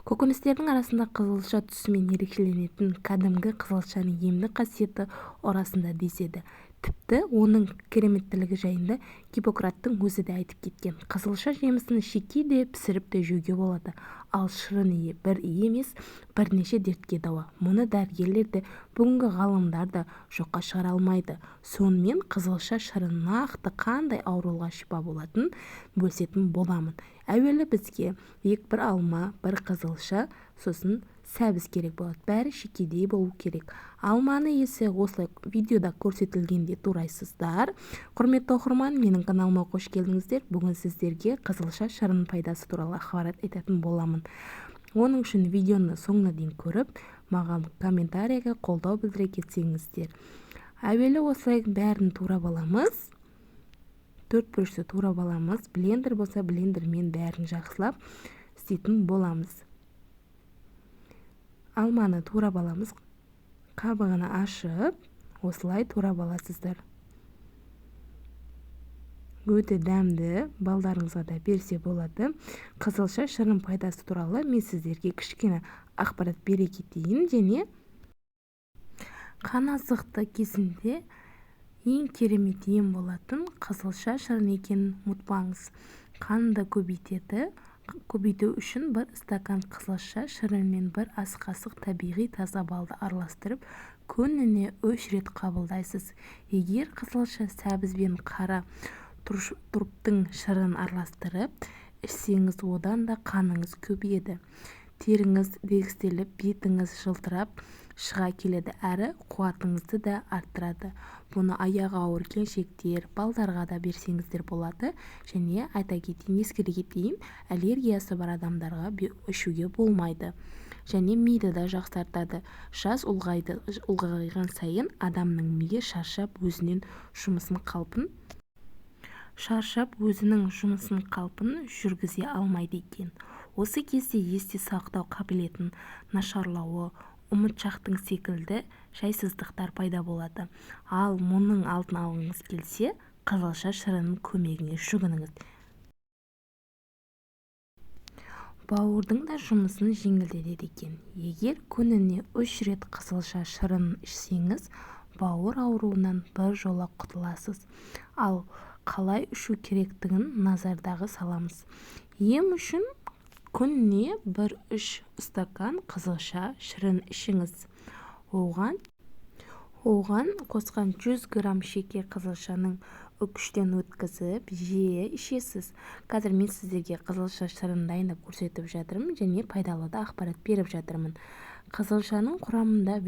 Көкөністердің арасында қызылша түсімен ерекшеленетін кәдімгі қызылшаның емдік қасиеті орасында деседі. Тіпті оның кереметтілігі жайында Гиппократтың өзі де айтып кеткен. Қызылша жемісін шеке де пісіріп те жеуге болады. Ал шырыны бір емес, бірнеше дертке дауа. Мұны дәрігерлер де, бүгінгі ғалымдар да жоққа шығара алмайды. Сонымен қызылша шырыны нақты қандай ауруға шипа болатынын бөлісетін боламын. Әуелі бізге бір алма, бір қызылша, сосын сәбіз керек болады. Бәрі шекедей болу керек. Алманы есе осылай видеода көрсетілгенде турайсыздар. Құрметті оқырман, менің каналыма қош келдіңіздер. Бүгін сіздерге қызылша шырынының пайдасы туралы ақпарат айтатын боламын. Оның үшін видеоны соңына дейін көріп, маған комментарийға қолдау білдіре кетсеңіздер. Әуелі осылай бәрін турап аламыз. 4 бұрышты турап аламыз. Блендер болса блендермен бәрін жақсылап істейтін боламыз. Алманы турап аламыз. Қабығын ашып, осылай турап аласыздар. Өте дәмді, балдарыңызға да берсе болады. Қызылша шырын пайдасы туралы мен сіздерге кішкене ақпарат бере кетейін, және қан азықты кезінде ең керемет ем болатын қызылша шырын екенін ұмытпаңыз. Қанды көбейтеді. Көбейту үшін бір стакан қызылша шырынмен бір ас қасық табиғи таза балды араластырып, күніне 3 рет қабылдайсыз. Егер қызылша сәбіз бен қара тұрыптың шырын араластырып ішсеңіз, одан да қаныңыз көбейеді. Теріңіз регістеліп, бетіңіз жылтырап шыға келеді, әрі қуатыңызды да арттырады. Бұны аяғы ауыр келіншектер, балдарға да берсеңіздер болады. Және айта кетейін, ескере кетейін, аллергиясы бар адамдарға ішуге болмайды. Және миды да жақсартады. Жас ұлғайған сайын адамның миы шаршап өзінің жұмысын қалпын жүргізе алмайды екен. Осы кезде есте сақтау қабілетін нашарлауы, ұмытшақтың секілді жайсыздықтар пайда болады. Ал мұның алдын алғыңыз келсе, қызылша шырынының көмегіне жүгініңіз. Бауырдың да жұмысын жеңілдетеді екен. Егер күніне 3 рет қызылша шырынын ішсеңіз, бауыр ауруынан бір жола құтыласыз. Ал қалай ішу керектігін назардағы саламыз. Ем үшін күніне 1-3 стакан қызылша шырын ішіңіз. Оған қосқан 100 грамм шеке қызылшаның үкіштен өткізіп жиі ішесіз. Қазір мен сіздерге қызылша шырынын дайындап көрсетіп жатырмын, және пайдалы да ақпарат беріп жатырмын. Қызылшаның құрамында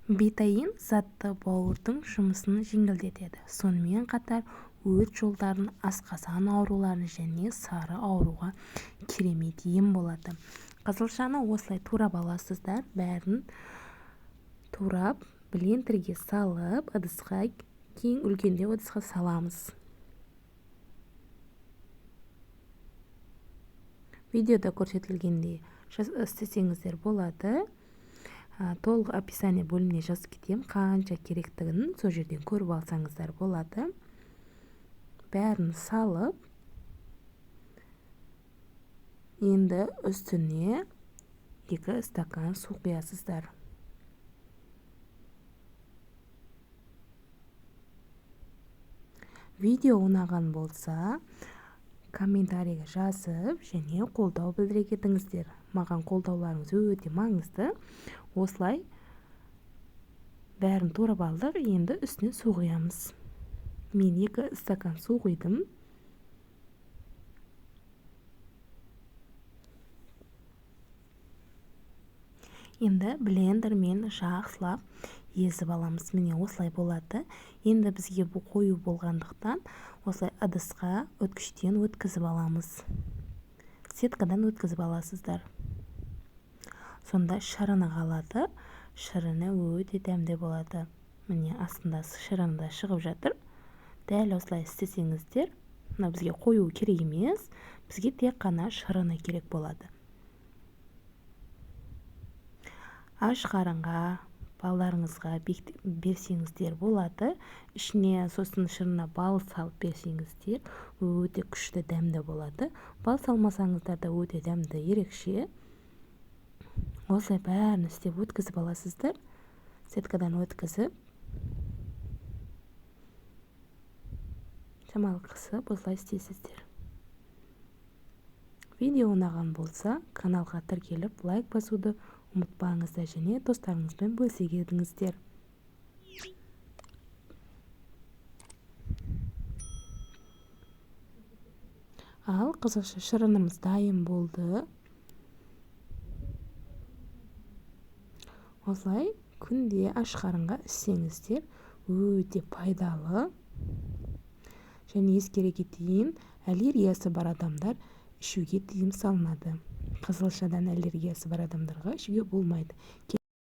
бетаин затты бауырдың жұмысын жеңілдетеді. Сонымен қатар өт жолдарын, асқазан ауруларын және сары ауруға керемет ем болады. Қызылшаны осылай турап аласыздар. Бәрін турап блендерге салып, кейін үлкенде ыдысқа саламыз. Видеода көрсетілгендей істесеңіздер болады. Толық описание бөліміне жазып кетем, қанша керектігін сол жерден көріп алсаңыздар болады. Бәрін салып, енді үстіне 2 стакан су құясыздар. Видео ұнаған болса, комментарийға жазып, және қолдау білдіре кетіңіздер. Маған қолдауларыңыз өте маңызды. Осылай бәрін турап алдық, енді үстіне су құямыз. Мен 2 стакан су құйдым. Енді блендермен жақсылап езіп аламыз. Міне осылай болады. Енді бізге бұл қою болғандықтан осылай ыдысқа өткіштен өткізіп аламыз. Сеткадан өткізіп аласыздар. Сонда шырыны қалады. Шырыны өте дәмді болады. Міне астында шырыны да шығып жатыр. Дәл осылай істесеңіздер, бізге қою керек емес, бізге тек қана шырыны керек болады. Аш қарынға, балдарыңызға берсеңіздер болады. Ішіне сосын шырына бал салып берсеңіздер өте күшті дәмді болады. Бал салмасаңыздар да өте дәмді, ерекше. Осылай бәрін істеп өткізіп аласыздар. Сеткадан өткізіп, шамалы қысып осылай істейсіздер. Видео ұнаған болса, каналға тіркеліп лайк басуды ұмытпаңыздар және достарыңызбен бөлісе кетіңіздер. Ал қызылша шырынымыз дайын болды. Осылай күнде аш қарынға ішсеңіздер өте пайдалы. Және ескере кетейін, аллергиясы бар адамдар ішуге тыйым салынады. Қызылшадан аллергиясы бар адамдарға ішуге болмайды.